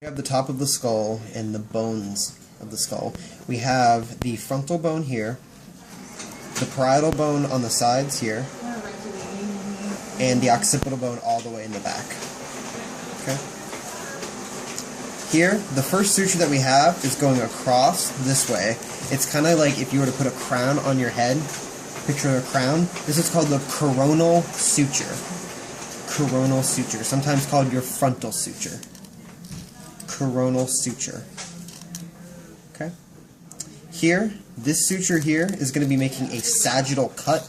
We have the top of the skull and the bones of the skull. We have the frontal bone here, the parietal bone on the sides here, and the occipital bone all the way in the back. Okay. Here, the first suture that we have is going across this way. It's kind of like if you were to put a crown on your head. Picture a crown. This is called the coronal suture. Coronal suture, sometimes called your frontal suture. Coronal suture. Okay. Here, this suture here is going to be making a sagittal cut.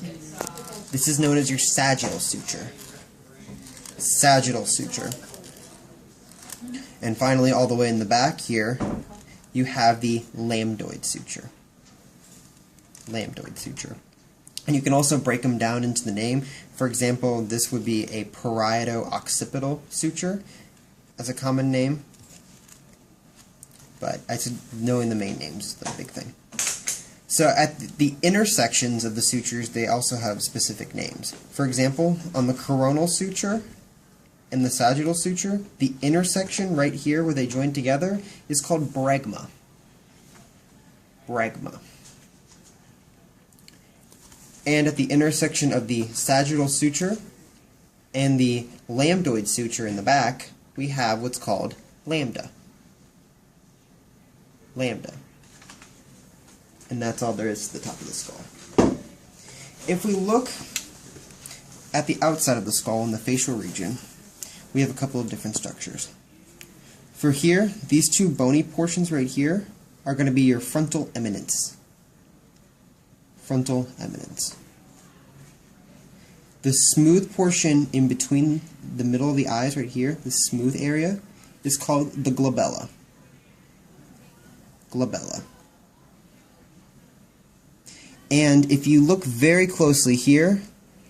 This is known as your sagittal suture. Sagittal suture. And finally, all the way in the back here, you have the lambdoid suture. Lambdoid suture. And you can also break them down into the name. For example, this would be a parieto-occipital suture as a common name. But I said knowing the main names is the big thing. So at the intersections of the sutures, they also have specific names. For example, on the coronal suture and the sagittal suture, the intersection right here where they join together is called bregma. Bregma. And at the intersection of the sagittal suture and the lambdoid suture in the back, we have what's called lambda. Lambda. And that's all there is to the top of the skull. If we look at the outside of the skull in the facial region, we have a couple of different structures. For here, these two bony portions right here are going to be your frontal eminence. Frontal eminence. The smooth portion in between the middle of the eyes right here, the smooth area, is called the glabella. Glabella. And if you look very closely here,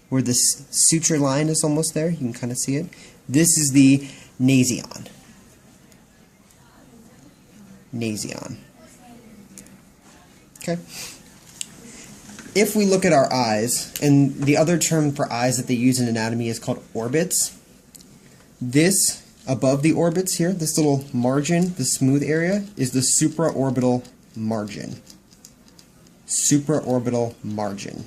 where this suture line is almost there, you can kind of see it, this is the nasion. Nasion. Okay? If we look at our eyes, and the other term for eyes that they use in anatomy is called orbits, this above the orbits here, this little margin, the smooth area, is the supraorbital margin. Supraorbital margin.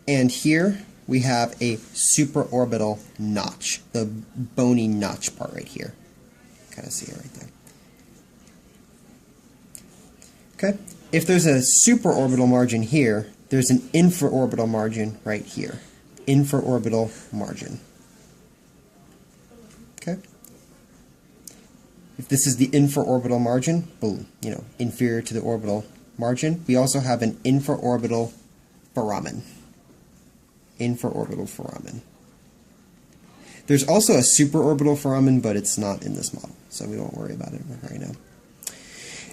And here we have a supraorbital notch, the bony notch part right here. Kind of see it right there. Okay. If there's a supraorbital margin here, there's an infraorbital margin right here. Infraorbital margin. Okay? If this is the infraorbital margin, boom, inferior to the orbital margin, we also have an infraorbital foramen. Infraorbital foramen. There's also a supraorbital foramen, but it's not in this model, so we won't worry about it right now.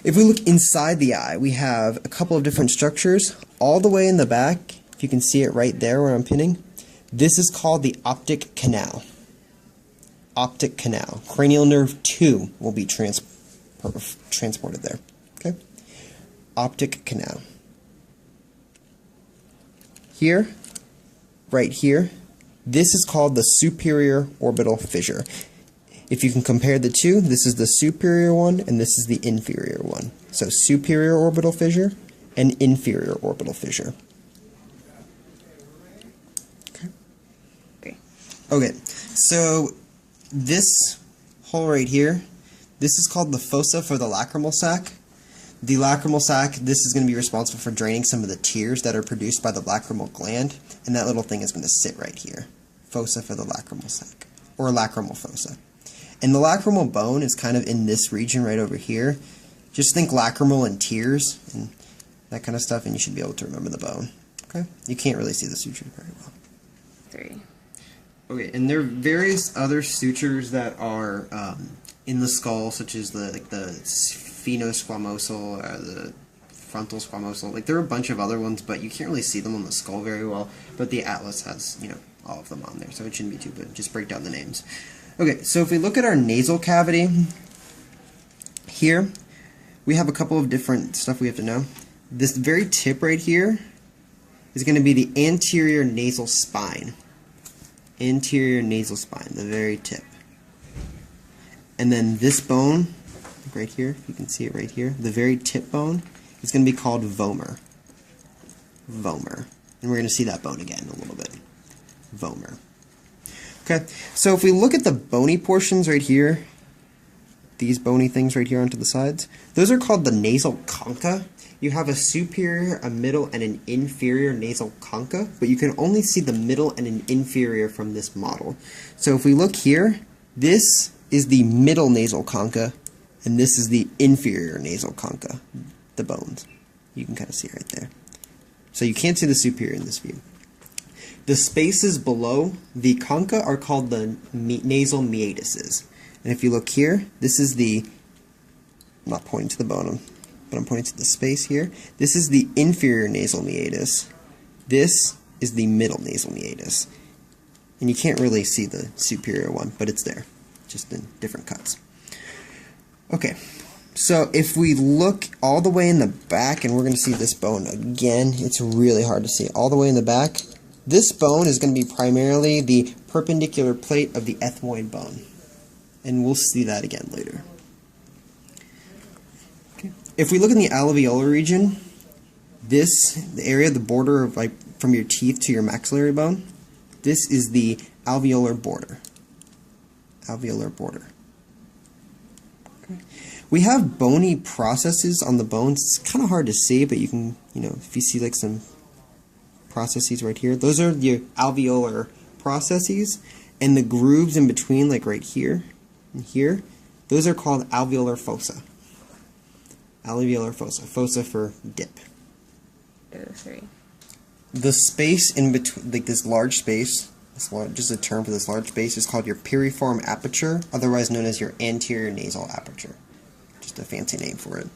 If we look inside the eye, we have a couple of different structures. All the way in the back, if you can see it right there where I'm pinning, this is called the optic canal. Optic canal. Cranial nerve 2 will be transported there. Okay? Optic canal. Here, right here, this is called the superior orbital fissure. If you can compare the two, this is the superior one and this is the inferior one. So superior orbital fissure and inferior orbital fissure. Okay, so this hole right here, this is called the fossa for the lacrimal sac. The lacrimal sac, this is going to be responsible for draining some of the tears that are produced by the lacrimal gland, and that little thing is going to sit right here. Fossa for the lacrimal sac, or lacrimal fossa. And the lacrimal bone is kind of in this region right over here. Just think lacrimal and tears and that kind of stuff, and you should be able to remember the bone. Okay? You can't really see the suture very well. 3. Okay, and there are various other sutures that are in the skull, such as the spheno-squamosal, the frontal squamosal. Like there are a bunch of other ones, but you can't really see them on the skull very well. But the atlas has, all of them on there, so it shouldn't be too bad. Just break down the names. Okay, so if we look at our nasal cavity, here we have a couple of different stuff we have to know. This very tip right here is going to be the anterior nasal spine. Anterior nasal spine, the very tip. And then this bone, right here, you can see it right here, the very tip bone, is going to be called vomer. Vomer. And we're going to see that bone again in a little bit. Vomer. Okay, so if we look at the bony portions right here, these bony things right here onto the sides, those are called the nasal concha. You have a superior, a middle, and an inferior nasal concha, but you can only see the middle and an inferior from this model. So if we look here, this is the middle nasal concha, and this is the inferior nasal concha, the bones. You can kind of see it right there. So you can't see the superior in this view. The spaces below the concha are called the nasal meatuses. And if you look here, this is the, I'm not pointing to the bone, but I'm pointing to the space here. This is the inferior nasal meatus. This is the middle nasal meatus. And you can't really see the superior one, but it's there, just in different cuts. Okay, so if we look all the way in the back, and we're going to see this bone again, it's really hard to see. All the way in the back, this bone is going to be primarily the perpendicular plate of the ethmoid bone. And we'll see that again later. Okay. If we look in the alveolar region, the area, the border of from your teeth to your maxillary bone, this is the alveolar border. Alveolar border. Okay. We have bony processes on the bones. It's kind of hard to see, but you can, if you see like some processes right here, those are your alveolar processes, and the grooves in between, like right here and here, those are called alveolar fossa. Alveolar fossa. Fossa for dip. The space in between, like this large space, just a term for this large space, is called your piriform aperture, otherwise known as your anterior nasal aperture. Just a fancy name for it.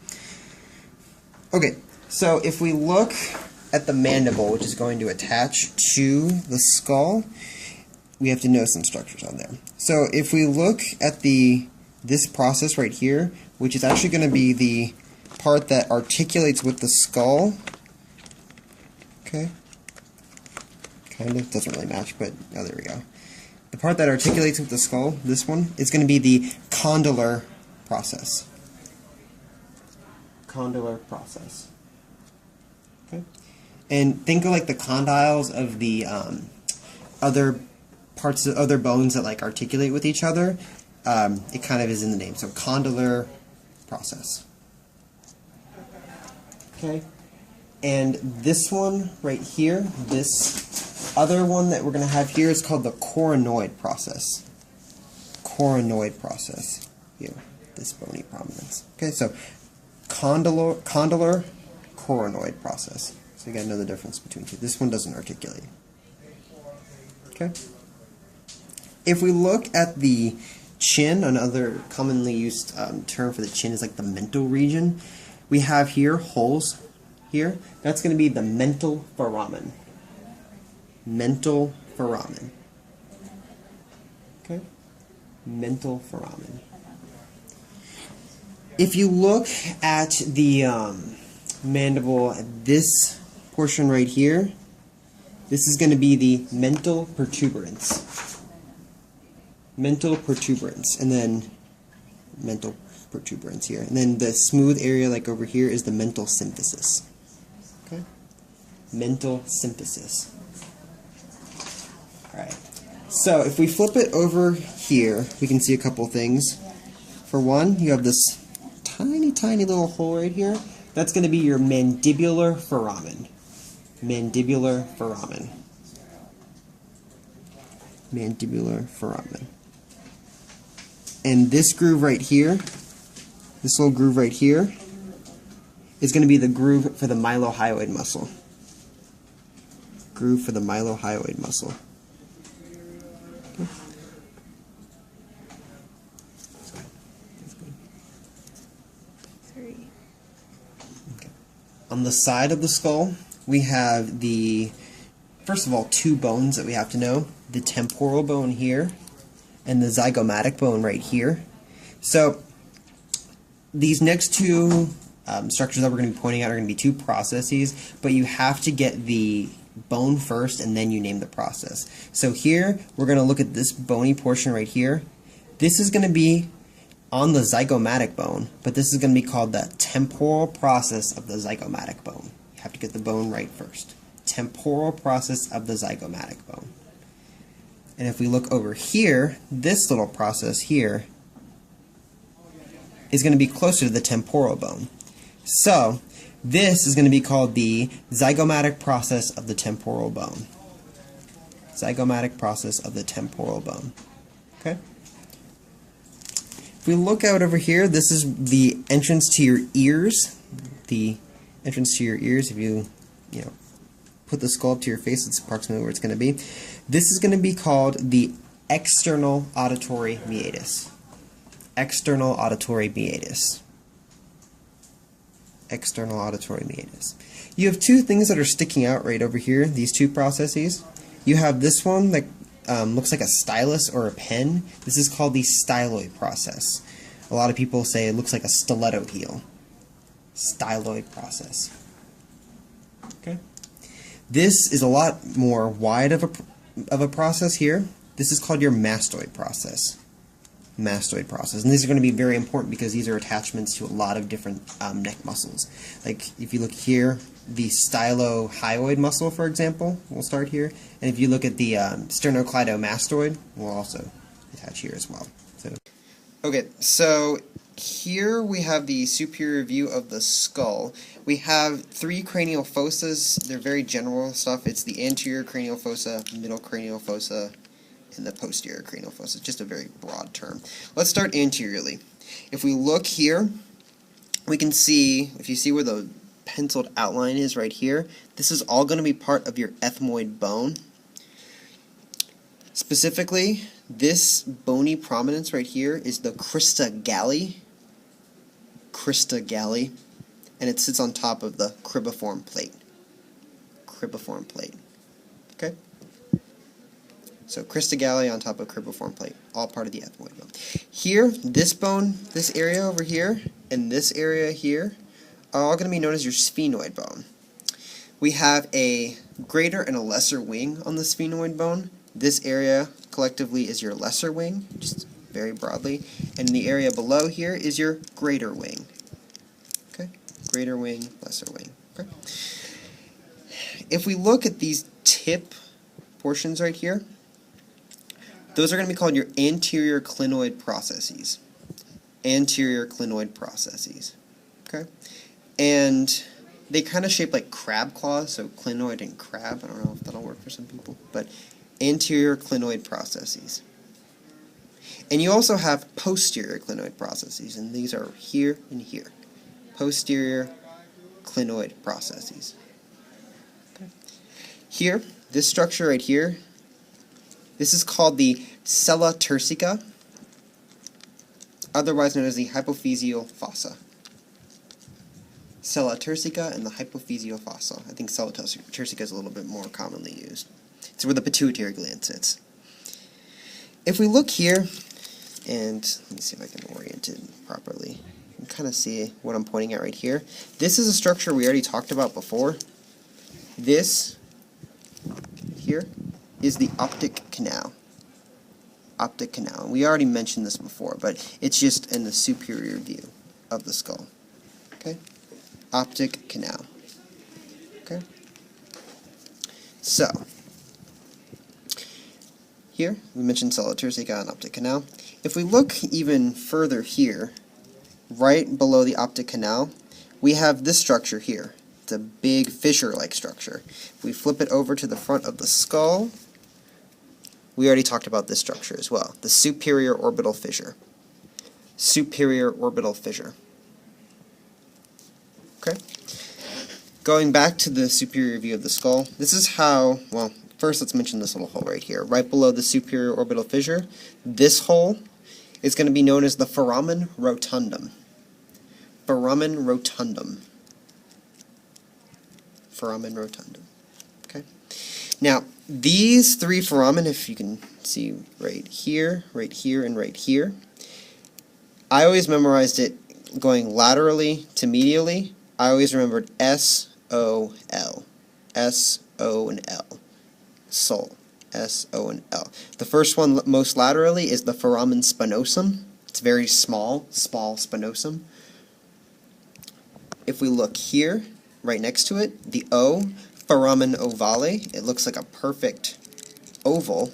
Okay, so if we look at the mandible, which is going to attach to the skull, we have to know some structures on there. So if we look at this process right here, which is actually going to be the part that articulates with the skull, okay, kind of, doesn't really match, but oh, there we go. The part that articulates with the skull, this one, is going to be the condylar process. Condylar process. Okay, and think of like the condyles of the other parts of other bones that like articulate with each other. It kind of is in the name. So condylar process. Okay, and this one right here, this other one that we're going to have here is called the coronoid process. Coronoid process. Here, this bony prominence. Okay, so condylar, coronoid process. So you got to know the difference between two. This one doesn't articulate. Okay. If we look at the chin, another commonly used term for the chin is like the mental region. We have here holes here. That's going to be the mental foramen. Mental foramen. Okay? Mental foramen. If you look at the mandible, this portion right here, this is going to be the mental protuberance. Mental protuberance, and then mental protuberance here. And then the smooth area like over here is the mental symphysis. Okay? Mental symphysis. Alright. So if we flip it over here, we can see a couple things. For one, you have this tiny, tiny little hole right here. That's going to be your mandibular foramen. Mandibular foramen. Mandibular foramen. And this groove right here, this little groove right here, is going to be the groove for the mylohyoid muscle. Groove for the mylohyoid muscle. Okay. Okay. On the side of the skull, we have first of all, two bones that we have to know. The temporal bone here, and the zygomatic bone right here. So these next two structures that we're going to be pointing out are going to be two processes, but you have to get the bone first and then you name the process. So here we're going to look at this bony portion right here. This is going to be on the zygomatic bone, but this is going to be called the temporal process of the zygomatic bone. You have to get the bone right first. Temporal process of the zygomatic bone. And if we look over here, this little process here is going to be closer to the temporal bone. So this is going to be called the zygomatic process of the temporal bone. Zygomatic process of the temporal bone. Okay? If we look out over here, this is the entrance to your ears. The entrance to your ears, if you put the skull up to your face, it's approximately where it's going to be. This is going to be called the external auditory meatus. External auditory meatus. External auditory meatus. You have two things that are sticking out right over here, these two processes. You have this one that looks like a stylus or a pen. This is called the styloid process. A lot of people say it looks like a stiletto heel. Styloid process. Okay. This is a lot more wide of a process here. This is called your mastoid process. Mastoid process. And these are going to be very important because these are attachments to a lot of different neck muscles. Like if you look here, the stylohyoid muscle, for example, will start here. And if you look at the sternocleidomastoid, will also attach here as well. Okay, so here we have the superior view of the skull. We have three cranial fossas. They're very general stuff. It's the anterior cranial fossa, middle cranial fossa, and the posterior cranial fossa. It's just a very broad term. Let's start anteriorly. If we look here, we can see, if you see where the penciled outline is right here, this is all going to be part of your ethmoid bone. Specifically, this bony prominence right here is the crista galli. Crista galli. And it sits on top of the cribiform plate. Cribiform plate. Okay? So crista galli on top of cribiform plate, all part of the ethmoid bone. Here, this bone, this area over here, and this area here are all going to be known as your sphenoid bone. We have a greater and a lesser wing on the sphenoid bone. This area collectively is your lesser wing, just very broadly, and the area below here is your greater wing. Okay, greater wing, lesser wing. Okay. If we look at these tip portions right here, those are going to be called your anterior clinoid processes. Anterior clinoid processes. Okay, and they kind of shape like crab claws, so clinoid and crab. I don't know if that'll work for some people, but anterior clinoid processes. And you also have posterior clinoid processes, and these are here and here. Posterior clinoid processes. Okay. Here, this structure right here, this is called the sella turcica, otherwise known as the hypophyseal fossa. Sella turcica and the hypophyseal fossa. I think sella turcica is a little bit more commonly used. It's where the pituitary gland sits. If we look here, and let me see if I can orient it properly. You can kind of see what I'm pointing at right here. This is a structure we already talked about before. This here is the optic canal. Optic canal. We already mentioned this before, but it's just in the superior view of the skull. Okay? Optic canal. Okay? So, here, we mentioned sella turcica and optic canal. If we look even further here, right below the optic canal, we have this structure here. It's a big fissure-like structure. If we flip it over to the front of the skull, we already talked about this structure as well. The superior orbital fissure. Superior orbital fissure. Okay? Going back to the superior view of the skull, this is how, well, first let's mention this little hole right here. Right below the superior orbital fissure, this hole is going to be known as the foramen rotundum. Foramen rotundum. Foramen rotundum. Okay? Now, these three foramen, if you can see right here, and right here, I always memorized it going laterally to medially. I always remembered S-O-L. S-O and L. Sol. S-O and L. The first one most laterally is the foramen spinosum. It's very small spinosum. If we look here, right next to it, the O, foramen ovale, it looks like a perfect oval,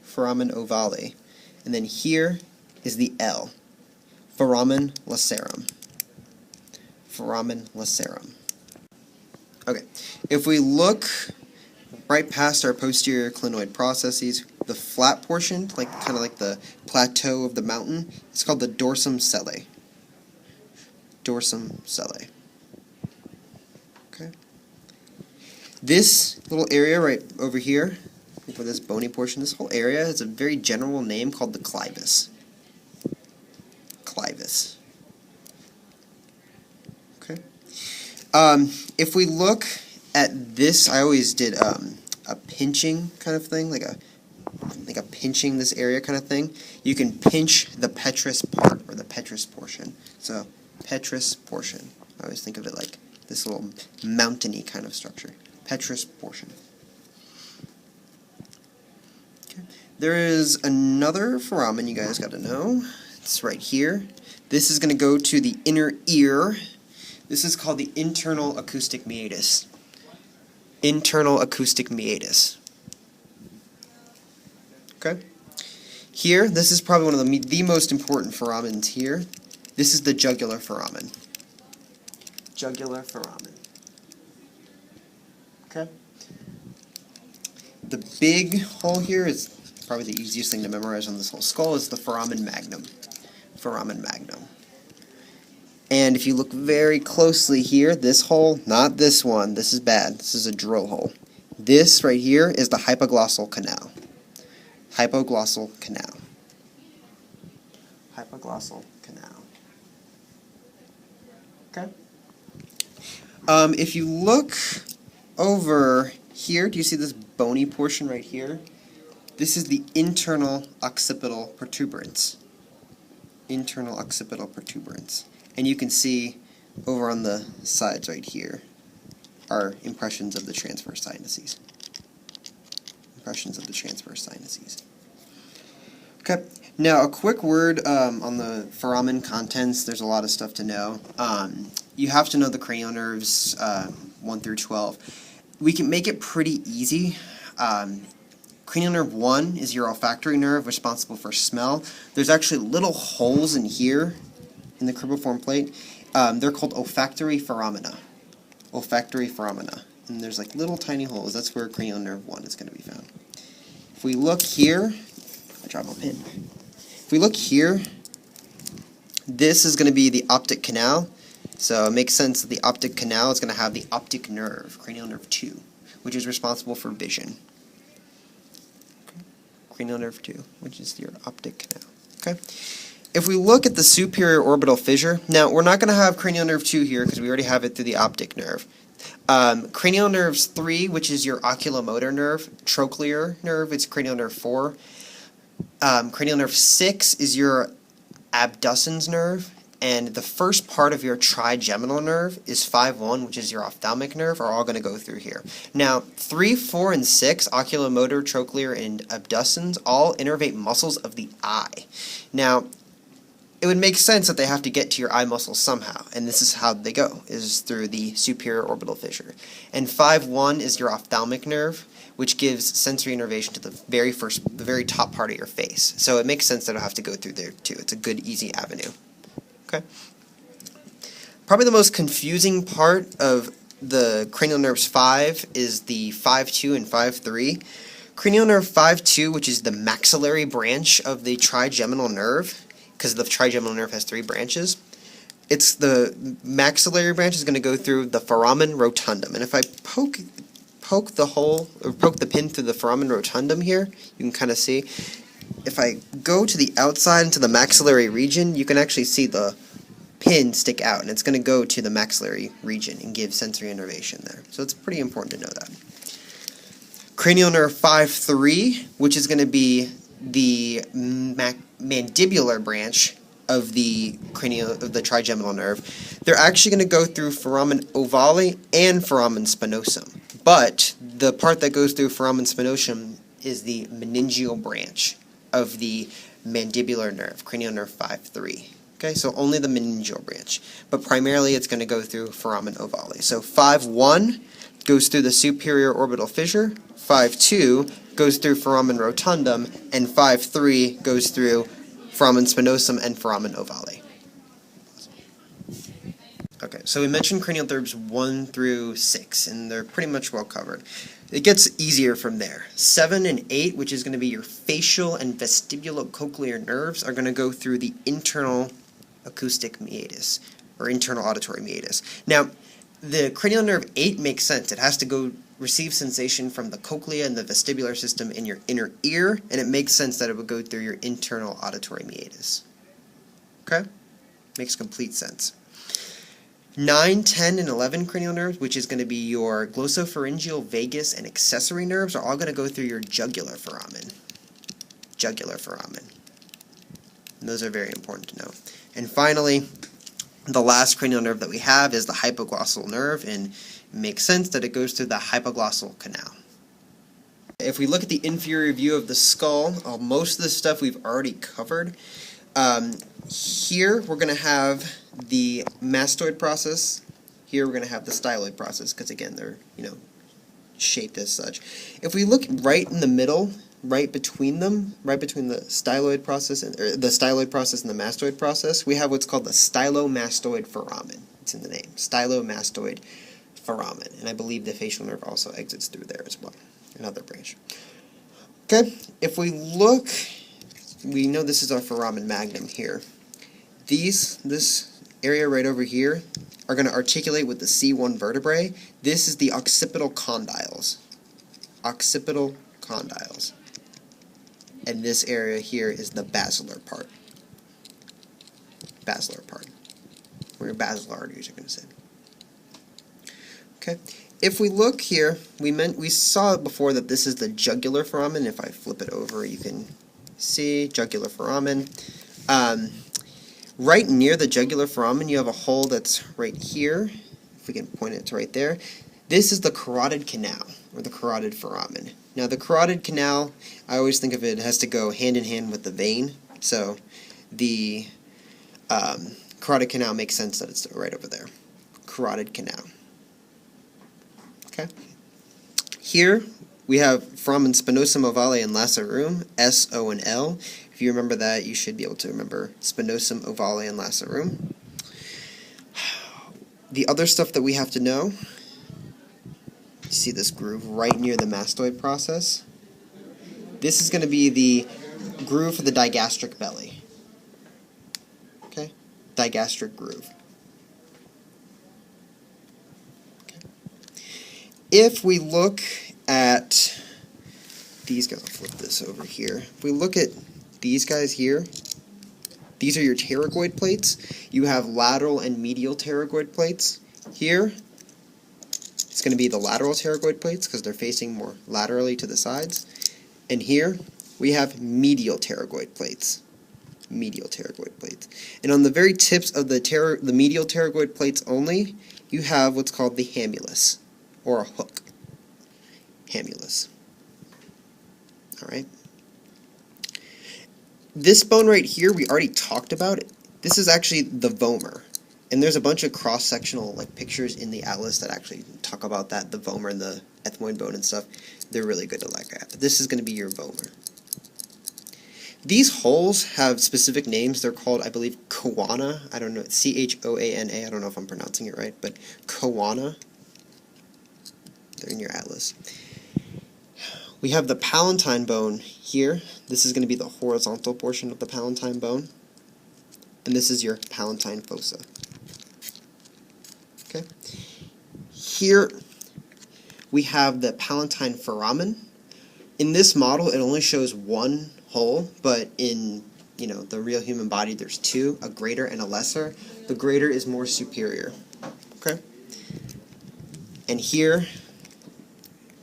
foramen ovale. And then here is the L, foramen lacerum. Foramen lacerum. Okay, if we look right past our posterior clinoid processes, the flat portion, kind of like the plateau of the mountain, it's called the dorsum sellae. Dorsum sellae. Okay. This little area right over here, for this bony portion, this whole area has a very general name called the clivus. Clivus. Okay. If we look at this, I always did a pinching kind of thing, like a pinching this area kind of thing. You can pinch the petrous part, or the petrous portion. So, petrous portion. I always think of it like this little mountainy kind of structure. Petrous portion. Okay. There is another foramen you guys got to know. It's right here. This is going to go to the inner ear. This is called the internal acoustic meatus. Internal acoustic meatus. Okay? Here, this is probably one of the most important foramens here. This is the jugular foramen. Jugular foramen. Okay? The big hole here is probably the easiest thing to memorize on this whole skull is the foramen magnum. Foramen magnum. And if you look very closely here, this hole, not this one, this is bad, this is a drill hole. This right here is the hypoglossal canal. Hypoglossal canal. Hypoglossal canal. Okay? If you look over here, do you see this bony portion right here? This is the internal occipital protuberance. Internal occipital protuberance. And you can see over on the sides right here are impressions of the transverse sinuses. Impressions of the transverse sinuses. Okay, now a quick word on the foramen contents. There's a lot of stuff to know. You have to know the cranial nerves 1 through 12. We can make it pretty easy. Cranial nerve 1 is your olfactory nerve responsible for smell. There's actually little holes in here in the cribriform plate. They're called olfactory foramina. Olfactory foramina. And there's like little tiny holes. That's where cranial nerve 1 is going to be found. If we look here, I dropped my pen. If we look here, this is going to be the optic canal. So it makes sense that the optic canal is going to have the optic nerve, cranial nerve 2, which is responsible for vision. Cranial nerve 2, which is your optic canal. Okay. If we look at the superior orbital fissure, now we're not going to have cranial nerve 2 here because we already have it through the optic nerve. Cranial nerves 3, which is your oculomotor nerve, trochlear nerve, it's cranial nerve 4. Cranial nerve 6 is your abducens nerve, and the first part of your trigeminal nerve is 5-1, which is your ophthalmic nerve, are all going to go through here. Now, 3, 4, and 6, oculomotor, trochlear, and abducens, all innervate muscles of the eye. Now, it would make sense that they have to get to your eye muscles somehow, and this is how they go, is through the superior orbital fissure. And 5-1 is your ophthalmic nerve, which gives sensory innervation to the very top part of your face. So it makes sense that it'll have to go through there too. It's a good, easy avenue. Okay. Probably the most confusing part of the cranial nerves 5 is the 5-2 and 5-3. Cranial nerve 5-2, which is the maxillary branch of the trigeminal nerve, because the trigeminal nerve has 3 branches. It's the maxillary branch is going to go through the foramen rotundum. And if I poke the pin through the foramen rotundum here, you can kind of see. If I go to the outside into the maxillary region, you can actually see the pin stick out, and it's going to go to the maxillary region and give sensory innervation there. So it's pretty important to know that. Cranial nerve 5-3, which is going to be the mandibular branch of the trigeminal nerve. They're actually going to go through foramen ovale and foramen spinosum. But the part that goes through foramen spinosum is the meningeal branch of the mandibular nerve, cranial nerve 5-3. Okay, so only the meningeal branch. But primarily it's going to go through foramen ovale. So 5-1 goes through the superior orbital fissure, 5-2 goes through foramen rotundum, and 5-3 goes through foramen spinosum and foramen ovale. Okay, so we mentioned cranial nerves 1 through 6, and they're pretty much well covered. It gets easier from there. 7 and 8, which is going to be your facial and vestibulocochlear nerves, are going to go through the internal acoustic meatus, or internal auditory meatus. Now, the cranial nerve 8 makes sense. It has to go receive sensation from the cochlea and the vestibular system in your inner ear, and it makes sense that it would go through your internal auditory meatus. Okay? Makes complete sense. 9, 10, and 11 cranial nerves, which is going to be your glossopharyngeal, vagus, and accessory nerves, are all going to go through your jugular foramen. Jugular foramen. And those are very important to know. And finally, the last cranial nerve that we have is the hypoglossal nerve, and it makes sense that it goes through the hypoglossal canal. If we look at the inferior view of the skull, most of this stuff we've already covered. Here we're going to have the mastoid process. Here we're going to have the styloid process, because again they're shaped as such. If we look right in the middle, right between them, right between the styloid process and the mastoid process, we have what's called the stylomastoid foramen. It's in the name, stylomastoid foramen, and I believe the facial nerve also exits through there as well, another branch. Okay, if we look, we know this is our foramen magnum here. This area right over here are going to articulate with the C1 vertebrae. This is the occipital condyles. Occipital condyles. And this area here is the basilar part. Basilar part. Where your basilar arteries are going to sit. Okay. If we look here, we saw before that this is the jugular foramen. If I flip it over, you can see jugular foramen. Right near the jugular foramen, you have a hole that's right here. If we can point it to right there. This is the carotid canal, or the carotid foramen. Now, the carotid canal, I always think of it has to go hand in hand with the vein. So, the carotid canal makes sense that it's right over there. Carotid canal. Okay. Here, we have foramen spinosum, ovale, and lacerum, S, O, and L. If you remember that, you should be able to remember spinosum, ovale, and lacerum. The other stuff that we have to know, you see this groove right near the mastoid process? This is going to be the groove for the digastric belly. Okay? Digastric groove. Okay. If we look at these guys, I'll flip this over here. If we look at these guys here, these are your pterygoid plates. You have lateral and medial pterygoid plates. Here, it's going to be the lateral pterygoid plates because they're facing more laterally to the sides. And here, we have medial pterygoid plates. Medial pterygoid plates. And on the very tips of the medial pterygoid plates only, you have what's called the hamulus, or a hook. Hamulus. Alright? This bone right here, we already talked about it. This is actually the vomer. And there's a bunch of cross-sectional pictures in the atlas that actually talk about that, the vomer and the ethmoid bone and stuff. They're really good to look at. But this is going to be your vomer. These holes have specific names. They're called, I believe, choana. I don't know, C-H-O-A-N-A. I don't know if I'm pronouncing it right, but choana. They're in your atlas. We have the palatine bone here. This is going to be the horizontal portion of the palatine bone. And this is your palatine fossa. Okay. Here we have the palatine foramen. In this model, it only shows one hole, but in the real human body, there's two, a greater and a lesser. The greater is more superior. Okay. And here,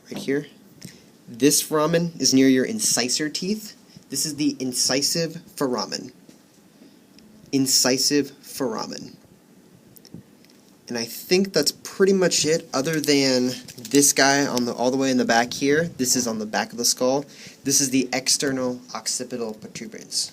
right here, this foramen is near your incisor teeth. This is the incisive foramen. Incisive foramen. And I think that's pretty much it, other than this guy all the way in the back here. This is on the back of the skull. This is the external occipital protuberance.